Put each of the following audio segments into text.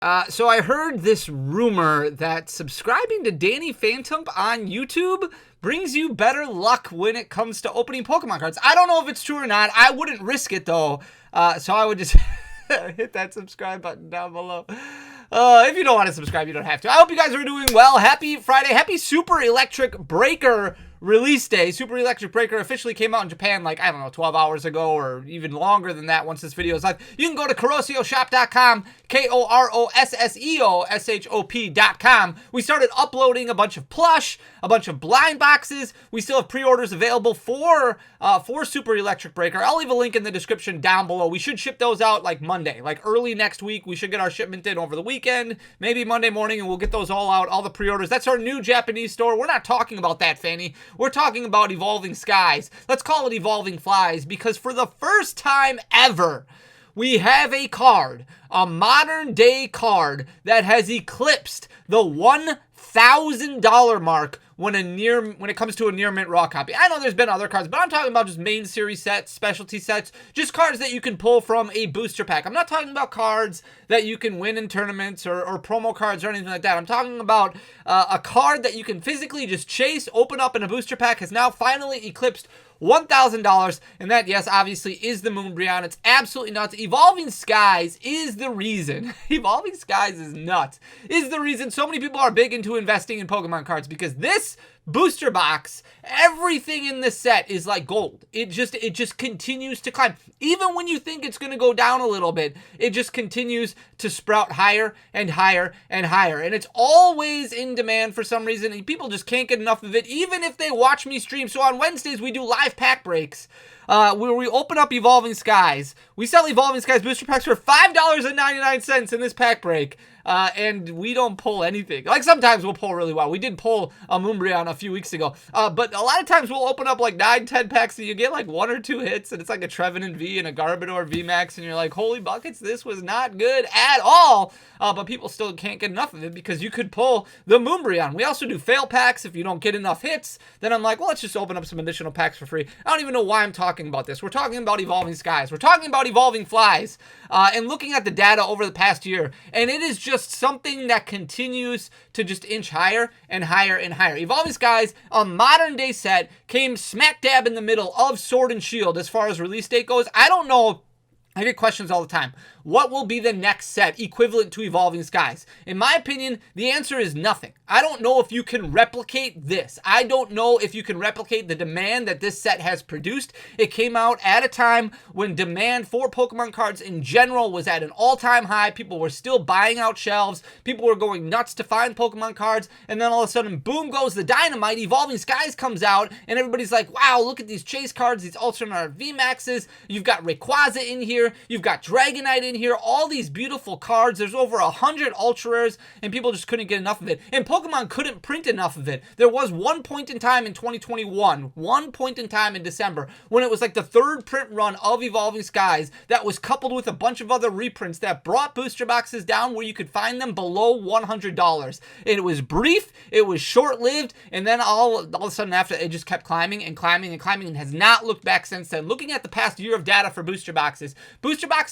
So I heard this rumor that subscribing to Danny Phantom on YouTube brings you better luck when it comes to opening Pokemon cards. I don't know if it's true or not. I wouldn't risk it though. So I would just hit that subscribe button down below. If you don't want to subscribe, you don't have to. I hope you guys are doing well. Happy Friday. Happy Super Electric Breaker release day. Super Electric Breaker officially came out in Japan like, I don't know, 12 hours ago or even longer than that once this video is live. You can go to KoroSeoShop.com, KoroSeoShop.com. We started uploading a bunch of plush, a bunch of blind boxes. We still have pre-orders available for Super Electric Breaker. I'll leave a link in the description down below. We should ship those out like Monday, like early next week. We should get our shipment in over the weekend, maybe Monday morning, and we'll get those all out, all the pre-orders. That's our new Japanese store. We're not talking about that, Fanny. We're talking about Evolving Skies. Let's call it Evolving Flies, because for the first time ever, we have a card, a modern day card that has eclipsed the $1,000 mark when it comes to a near mint raw copy. I know there's been other cards, but I'm talking about just main series sets, specialty sets, just cards that you can pull from a booster pack. I'm not talking about cards that you can win in tournaments or promo cards or anything like that. I'm talking about a card that you can physically just chase, open up in a booster pack, has now finally eclipsed $1,000, and that, yes, obviously is the Moonbreon. It's absolutely nuts. Evolving Skies is the reason. Evolving Skies is nuts. Is the reason so many people are big into investing in Pokemon cards, because this booster box, everything in this set is like gold. It just continues to climb. Even when you think it's going to go down a little bit, it just continues to sprout higher and higher and higher. And it's always in demand for some reason. And people just can't get enough of it, even if they watch me stream. So on Wednesdays, we do live pack breaks where we open up Evolving Skies. We sell Evolving Skies booster packs for $5.99 in this pack break. And we don't pull anything. Like, sometimes we'll pull really well. We did pull a Moonbreon a few weeks ago. But a lot of times we'll open up like 9-10 packs and you get like 1 or 2 hits, and it's like a Trevenant V and a Garbodor VMAX, and you're like, holy buckets, this was not good at all. But people still can't get enough of it because you could pull the Moonbreon. We also do fail packs if you don't get enough hits. Then I'm like, well, let's just open up some additional packs for free. I don't even know why I'm talking about this. We're talking about Evolving Skies. We're talking about Evolving Flies. And looking at the data over the past year, and it is just something that continues to just inch higher and higher and higher. Evolving Skies, a modern day set, came smack dab in the middle of Sword and Shield as far as release date goes. I don't know. I get questions all the time. What will be the next set equivalent to Evolving Skies? In my opinion, the answer is nothing. I don't know if you can replicate this. I don't know if you can replicate the demand that this set has produced. It came out at a time when demand for Pokemon cards in general was at an all-time high. People were still buying out shelves. People were going nuts to find Pokemon cards. And then all of a sudden, boom goes the dynamite. Evolving Skies comes out, and everybody's like, wow, look at these chase cards, these Ultramar VMAXs. You've got Rayquaza in here. You've got Dragonite in here. All these beautiful cards. There's over 100 Ultra Rares, and people just couldn't get enough of it. And Pokemon couldn't print enough of it. There was one point in time in 2021, one point in time in December, when it was like the 3rd print run of Evolving Skies that was coupled with a bunch of other reprints that brought booster boxes down where you could find them below $100. And it was brief, it was short-lived, and then all of a sudden after, it just kept climbing and climbing and climbing and has not looked back since then. Looking at the past year of data for booster boxes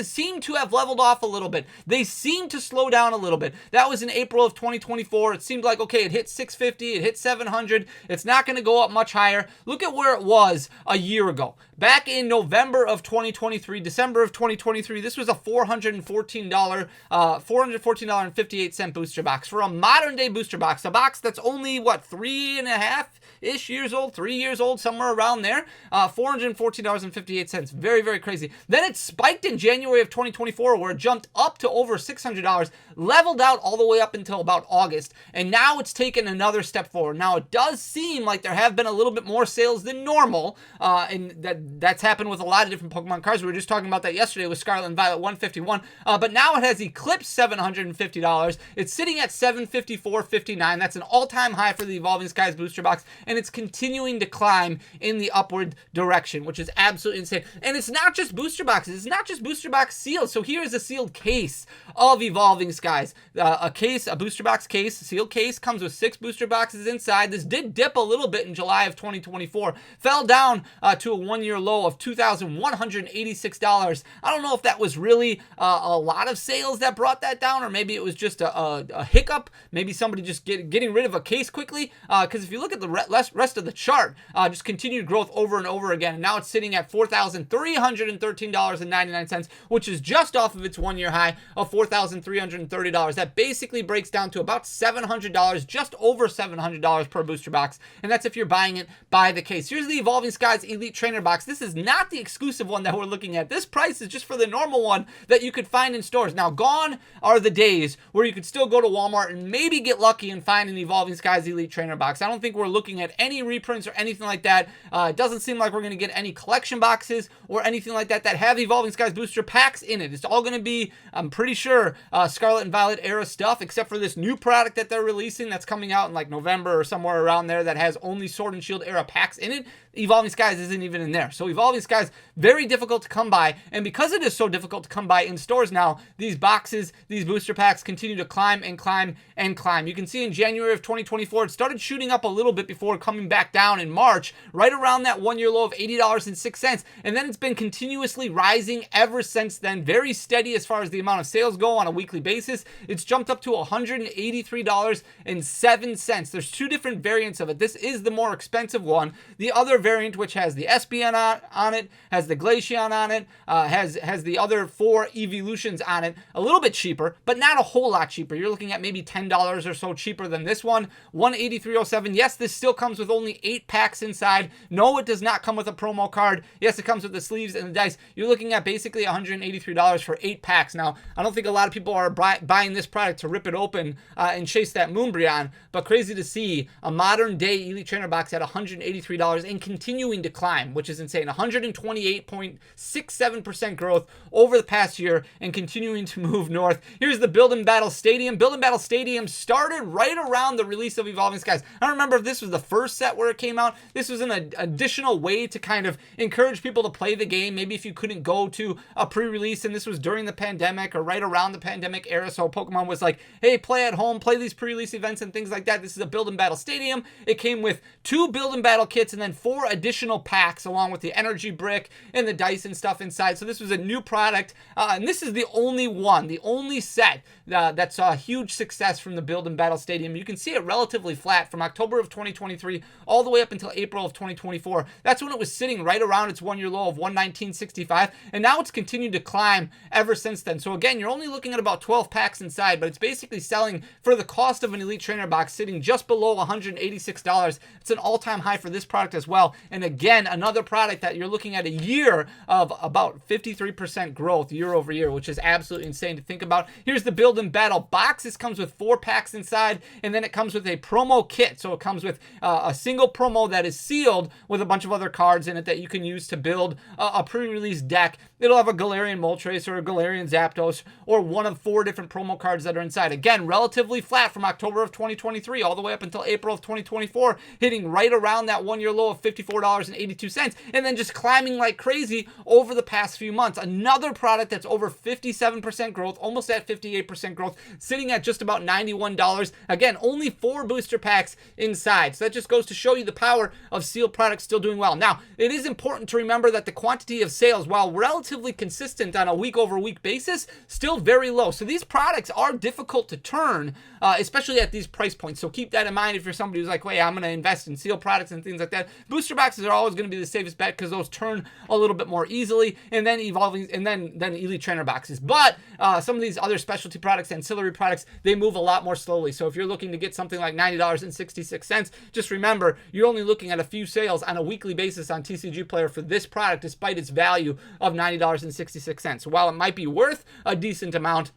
seem to have leveled off a little bit. They seem to slow down a little bit. That was in April of 2024. It seemed like, okay, it hit 650, it hit 700. It's not going to go up much higher. Look at where it was a year ago. Back in November of 2023, December of 2023, this was a $414.58 booster box for a modern day booster box. A box that's only, what, 3.5-ish years old, 3 years old, somewhere around there. $414.58. Very, very crazy. Then it spiked in January of 2024 where it jumped up to over $600, leveled out all the way up until about August, and now it's taken another step forward. Now, it does seem like there have been a little bit more sales than normal, and that's happened with a lot of different Pokemon cards. We were just talking about that yesterday with Scarlet and Violet 151, but now it has eclipsed $750. It's sitting at $754.59. That's an all-time high for the Evolving Skies booster box, and it's continuing to climb in the upward direction, which is absolutely insane. And it's not just booster boxes. It's not just booster box seals. So here is a sealed case of Evolving Skies. A booster box case, sealed case, comes with 6 booster boxes inside. This did dip a little bit in July of 2024. Fell down to a 1-year low of $2,186. I don't know if that was really a lot of sales that brought that down, or maybe it was just a hiccup. Maybe somebody just getting rid of a case quickly. Because if you look at the rest of the chart, just continued growth over and over again. And now it's sitting at $4,313.99, which is just off of its one-year high of $4,330. That basically breaks down to about $700, just over $700 per booster box. And that's if you're buying it by the case. Here's the Evolving Skies Elite Trainer box. This is not the exclusive one that we're looking at. This price is just for the normal one that you could find in stores. Now, gone are the days where you could still go to Walmart and maybe get lucky and find an Evolving Skies Elite Trainer box. I don't think we're looking at any reprints or anything like that. It doesn't seem like we're going to get any collection boxes or anything like that have Evolving Skies booster packs in it. It's all going to be, I'm pretty sure, Scarlet and Violet era stuff, except for this new product that they're releasing that's coming out in like November or somewhere around there that has only Sword and Shield era packs in it. Evolving Skies isn't even in there. So Evolving Skies, very difficult to come by. And because it is so difficult to come by in stores now, these boxes, these booster packs continue to climb and climb and climb. You can see in January of 2024, it started shooting up a little bit before coming back down in March, right around that one-year low of $80.06. And then it's been continuously rising ever since then. Very steady as far as the amount of sales go on a weekly basis. It's jumped up to $183.07. There's two different variants of it. This is the more expensive one. The other variant, which has the Espeon on it, has the Glaceon on it, has the other 4 evolutions on it, a little bit cheaper, but not a whole lot cheaper. You're looking at maybe $10 or so cheaper than this one. $183.07. Yes, this still comes with only 8 packs inside. No, it does not come with a promo card. Yes, it comes with the sleeves and the dice. You're looking at basically $183 for 8 packs. Now, I don't think a lot of people are buying this product to rip it open and chase that Moonbreon, but crazy to see a modern day Elite Trainer box at $183 and continuing to climb, which is insane. 128.67% growth over the past year and continuing to move north. Here's the Build and Battle Stadium. Build and Battle Stadium started right around the release of Evolving Skies. I don't remember if this was the first set where it came out. This was an additional way to kind of encourage people to play the game. Maybe if you couldn't go to a pre-release, and this was during the pandemic or right around the pandemic era, so Pokemon was like, hey, play at home, play these pre-release events and things like that. This is a Build and Battle Stadium. It came with 2 Build and Battle kits and then 4 additional packs along with the energy brick and the dice and stuff inside. So this was a new product, and this is the only set that saw a huge success from the Build and Battle Stadium. You can see it relatively flat from October of 2023 all the way up until April of 2024. That's when it was sitting right around its one-year low of $119.65, and now it's continued to climb ever since then. So again, you're only looking at about 12 packs inside, but it's basically selling for the cost of an Elite Trainer box, sitting just below $186. It's an all-time high for this product as well. And again, another product that you're looking at a year of about 53% growth year over year, which is absolutely insane to think about. Here's the Build and Battle box. This comes with 4 packs inside, and then it comes with a promo kit. So it comes with a single promo that is sealed with a bunch of other cards in it that you can use to build a pre-release deck. It'll have a Galarian Moltres or a Galarian Zapdos or one of 4 different promo cards that are inside. Again, relatively flat from October of 2023 all the way up until April of 2024, hitting right around that one-year low of $54.82, and then just climbing like crazy over the past few months. Another product that's over 57% growth, almost at 58% growth, sitting at just about $91. Again, only 4 booster packs inside. So that just goes to show you the power of sealed products still doing well. Now, it is important to remember that the quantity of sales, while relatively consistent on a week-over-week basis, still very low. So these products are difficult to turn, especially at these price points. So keep that in mind if you're somebody who's like, wait, I'm going to invest in sealed products and things like that. Booster boxes are always going to be the safest bet because those turn a little bit more easily, and then then Elite Trainer boxes. But some of these other specialty products, ancillary products, they move a lot more slowly. So if you're looking to get something like $90.66, just remember you're only looking at a few sales on a weekly basis on TCG Player for this product, despite its value of $90.66. So while it might be worth a decent amount,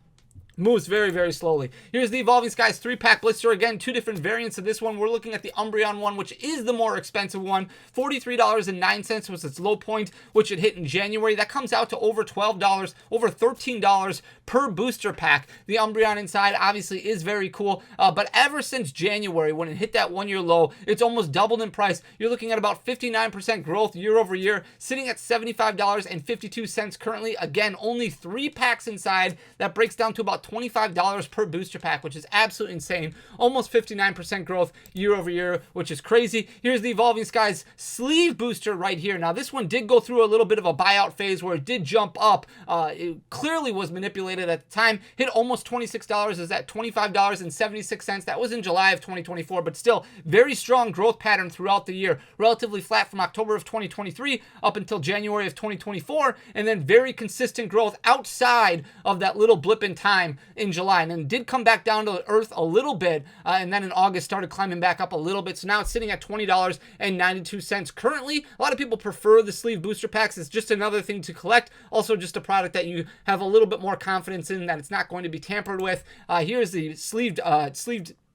moves very, very slowly. Here's the Evolving Skies 3-pack blister. Again, 2 different variants of this one. We're looking at the Umbreon one, which is the more expensive one. $43.09 was its low point, which it hit in January. That comes out to over $12, over $13 per booster pack. The Umbreon inside obviously is very cool, but ever since January, when it hit that one-year low, it's almost doubled in price. You're looking at about 59% growth year over year, sitting at $75.52 currently. Again, only 3 packs inside. That breaks down to about $25 per booster pack, which is absolutely insane. Almost 59% growth year over year, which is crazy. Here's the Evolving Skies sleeve booster right here. Now, this one did go through a little bit of a buyout phase where it did jump up. It clearly was manipulated at the time. Hit almost $26. Is at $25.76. That was in July of 2024, but still very strong growth pattern throughout the year. Relatively flat from October of 2023 up until January of 2024, and then very consistent growth outside of that little blip in time in July, and then did come back down to earth a little bit, and then in August started climbing back up a little bit. So now it's sitting at $20.92 currently. A lot of people prefer the sleeve booster packs. It's just another thing to collect. Also just a product that you have a little bit more confidence in that it's not going to be tampered with. Here's the sleeved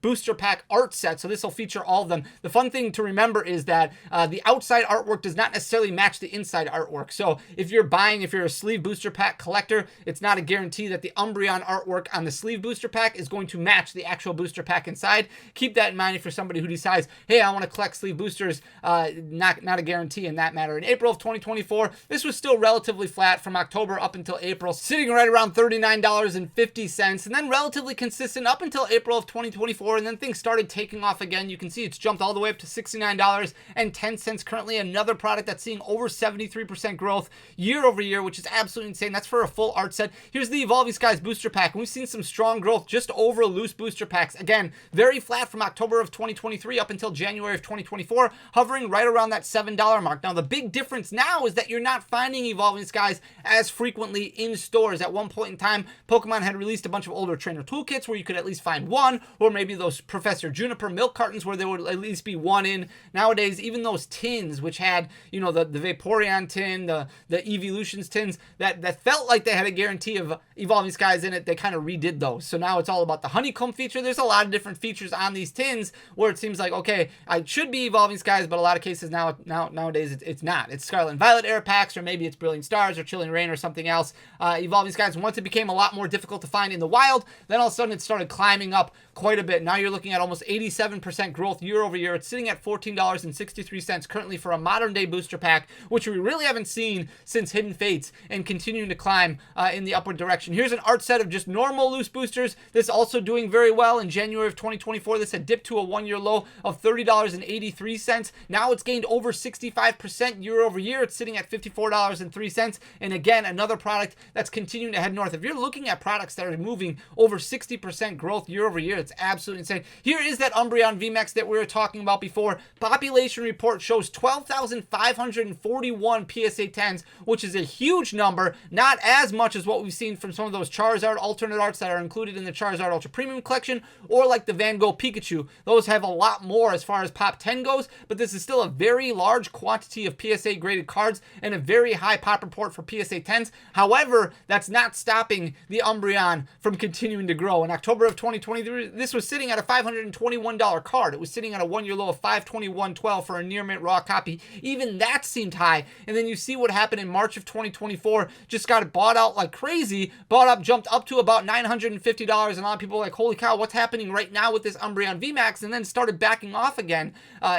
booster pack art set, so this will feature all of them. The fun thing to remember is that the outside artwork does not necessarily match the inside artwork. So if you're a sleeve booster pack collector, it's not a guarantee that the Umbreon artwork on the sleeve booster pack is going to match the actual booster pack inside. Keep that in mind if you're somebody who decides, hey, I want to collect sleeve boosters. Not a guarantee in that matter. In April of 2024, this was still relatively flat from October up until April, sitting right around $39.50, and then relatively consistent up until April of 2024. And then things started taking off again. You can see it's jumped all the way up to $69.10 currently. Another product that's seeing over 73% growth year over year, which is absolutely insane. That's for a full art set. Here's the Evolving Skies booster pack. We've seen some strong growth just over loose booster packs. Again, very flat from October of 2023 up until January of 2024, hovering right around that $7 mark. Now, the big difference now is that you're not finding Evolving Skies as frequently in stores. At one point in time, Pokemon had released a bunch of older trainer toolkits where you could at least find one, or maybe those Professor Juniper milk cartons where there would at least be one in. Nowadays, even those tins, which had, you know, the Vaporeon tin, the Evolutions tins, that felt like they had a guarantee of Evolving Skies in it, they kind of redid those. So now it's all about the honeycomb feature. There's a lot of different features on these tins where it seems like, okay, I should be Evolving Skies, but a lot of cases nowadays it's not. It's Scarlet and Violet Air Packs, or maybe it's Brilliant Stars or Chilling Rain or something else. Evolving Skies, once it became a lot more difficult to find in the wild, then all of a sudden it started climbing up quite a bit. Now you're looking at almost 87% growth year over year. It's sitting at $14.63 currently for a modern day booster pack, which we really haven't seen since Hidden Fates, and continuing to climb in the upward direction. Here's an art set of just normal loose boosters. This also doing very well. In January of 2024, this had dipped to a one-year low of $30.83. Now it's gained over 65% year over year. It's sitting at $54.03. And again, another product that's continuing to head north. If you're looking at products that are moving over 60% growth year over year, it's absolutely insane. Here is that Umbreon VMAX that we were talking about before. Population report shows 12,541 PSA 10s, which is a huge number. Not as much as what we've seen from some of those Charizard alternate arts that are included in the Charizard Ultra Premium collection, or like the Van Gogh Pikachu. Those have a lot more as far as Pop 10 goes, but this is still a very large quantity of PSA graded cards and a very high pop report for PSA 10s. However, that's not stopping the Umbreon from continuing to grow. In October of 2023, this was sitting at a $521 card. It was sitting at a one-year low of $521.12 for a near mint raw copy. Even that seemed high. And then you see what happened in March of 2024. Just got bought out like crazy. Bought up, jumped up to about $950. And a lot of people were like, holy cow, what's happening right now with this Umbreon VMAX? And then started backing off again,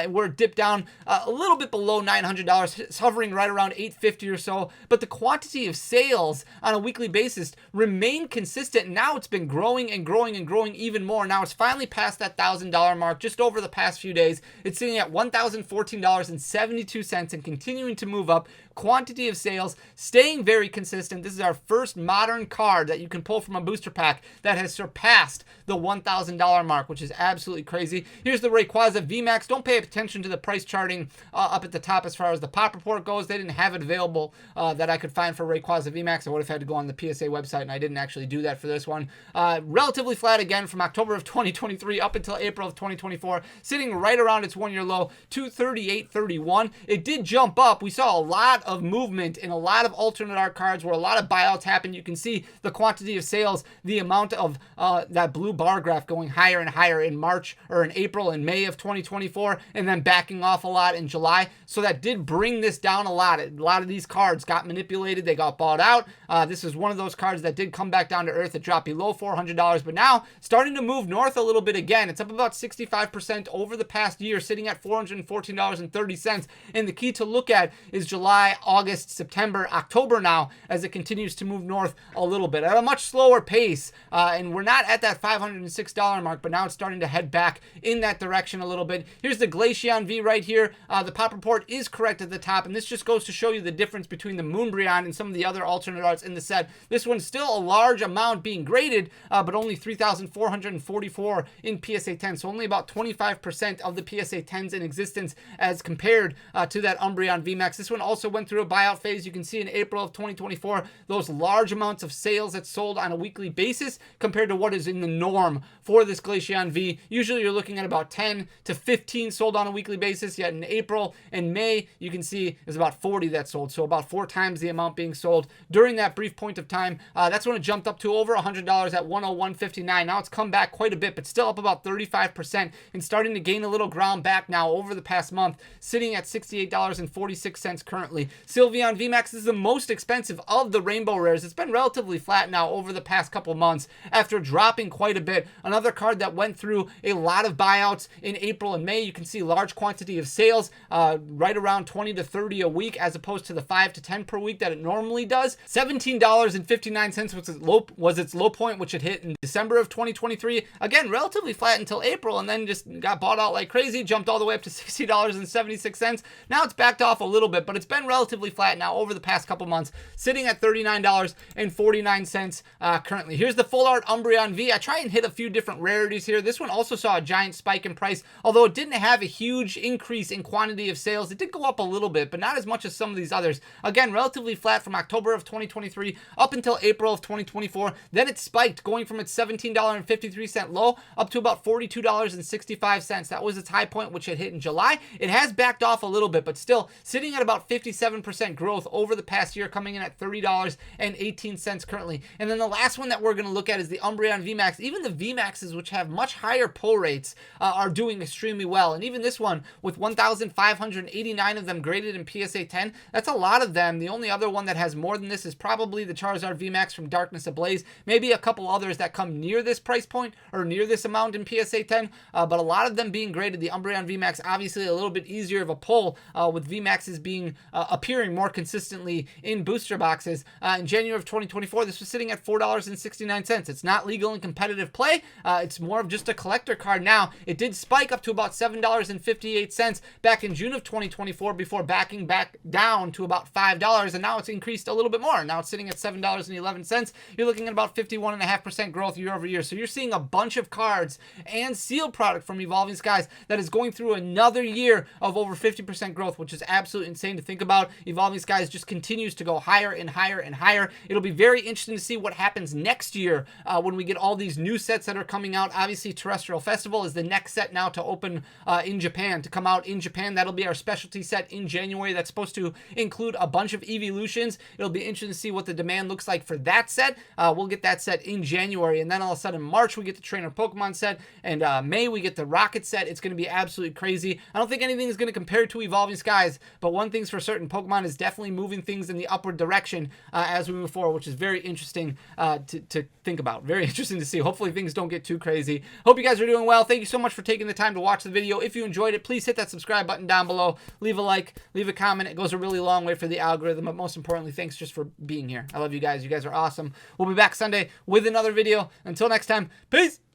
where it dipped down a little bit below $900. It's hovering right around $850 or so. But the quantity of sales on a weekly basis remained consistent. Now it's been growing and growing and growing even more. Now it's finally past that $1,000 mark just over the past few days. It's sitting at $1,014.72 and continuing to move up. Quantity of sales staying very consistent. This is our first modern card that you can pull from a booster pack that has surpassed the $1,000 mark, which is absolutely crazy. Here's the Rayquaza VMAX. Don't pay attention to the price charting up at the top as far as the pop report goes. They didn't have it available that I could find for Rayquaza VMAX. I would have had to go on the PSA website, and I didn't actually do that for this one. Relatively flat again from October of 2023 up until April of 2024, sitting right around its one-year low, $238.31. It did jump up. We saw a lot of movement in a lot of alternate art cards where a lot of buyouts happened. You can see the quantity of sales, the amount of that blue bar graph going higher and higher in March or in April and May of 2024, and then backing off a lot in July. So that did bring this down a lot. A lot of these cards got manipulated. They got bought out. This is one of those cards that did come back down to earth. It dropped below $400, but now starting to move north a little bit again. It's up about 65% over the past year, sitting at $414.30. And the key to look at is July, August, September, October now, as it continues to move north a little bit at a much slower pace. And we're not at that $506 mark, but now it's starting to head back in that direction a little bit. Here's the Glaceon V right here. The pop report is correct at the top, and this just goes to show you the difference between the Moonbryon and some of the other alternate arts in the set. This one's still a large amount being graded, but only 3,444 in PSA 10, so only about 25% of the PSA 10s in existence as compared to that Umbreon VMAX. This one also went through a buyout phase. You can see in April of 2024 those large amounts of sales that sold on a weekly basis compared to what is in the norm for this Glaceon V. Usually you're looking at about 10 to 15 sold on a weekly basis, yet in April and May you can see is about 40 that sold, so about 4 times the amount being sold during that brief point of time. That's when it jumped up to over $100 at $101.59. Now it's come back quite a bit, but still up about 35% and starting to gain a little ground back now over the past month, sitting at $68.46 currently. Sylveon VMAX is the most expensive of the rainbow rares. It's been relatively flat now over the past couple months after dropping quite a bit. Another card that went through a lot of buyouts in April and May. You can see large quantity of sales, right around 20 to 30 a week as opposed to the 5 to 10 per week that it normally does. $17.59 was its low point, which it hit in December of 2023. Again, relatively flat until April, and then just got bought out like crazy, jumped all the way up to $60.76. Now it's backed off a little bit, but it's been relatively flat now over the past couple months, sitting at $39.49 currently. Here's the full art Umbreon V. I try and hit a few different rarities here. This one also saw a giant spike in price, although it didn't have a huge increase in quantity of sales. It did go up a little bit, but not as much as some of these others. Again, relatively flat from October of 2023 up until April of 2024. Then it spiked, going from its $17.53 low up to about $42.65. That was its high point, which it hit in July. It has backed off a little bit, but still sitting at about 57% growth over the past year, coming in at $30.18 currently. And then the last one that we're going to look at is the Umbreon VMAX. Even the VMAXs, which have much higher pull rates, are doing extremely well. And even this one, with 1,589 of them graded in PSA 10, that's a lot of them. The only other one that has more than this is probably the Charizard VMAX from Darkness Ablaze. Maybe a couple others that come near this price point or near this amount in PSA 10, but a lot of them being graded. The Umbreon VMAX, obviously a little bit easier of a pull, with VMAXs being appearing more consistently in booster boxes. In January of 2024, this was sitting at $4.69. It's not legal in competitive play. It's more of just a collector card now. It did spike up to about $7.58 back in June of 2024 before backing back down to about $5, and now it's increased a little bit more. Now it's sitting at $7.11. You're looking at about 51.5% growth year over year. So you're seeing a bunch of cards and sealed product from Evolving Skies that is going through another year of over 50% growth, which is absolutely insane to think about. Evolving Skies just continues to go higher and higher and higher. It'll be very interesting to see what happens next year when we get all these new sets that are coming out. Obviously, Terrestrial Festival is the next set now to open in Japan, to come out in Japan. That'll be our specialty set in January. That's supposed to include a bunch of evolutions. It'll be interesting to see what the demand looks like for that set. We'll get that set in January, and then all of a sudden March we get the Trainer Pokemon set, and May we get the Rocket set. It's going to be absolutely crazy. I don't think anything is going to compare to Evolving Skies, but one thing's for certain, Pokemon is definitely moving things in the upward direction as we move forward, which is very interesting to think about. Very interesting to see. Hopefully things don't get too crazy. Hope you guys are doing well. Thank you so much for taking the time to watch the video. If you enjoyed it, please hit that subscribe button down below. Leave a like, leave a comment. It goes a really long way for the algorithm, but most importantly, thanks just for being here. I love you guys. You guys are awesome. We'll be back Sunday with another video. Until next time, peace!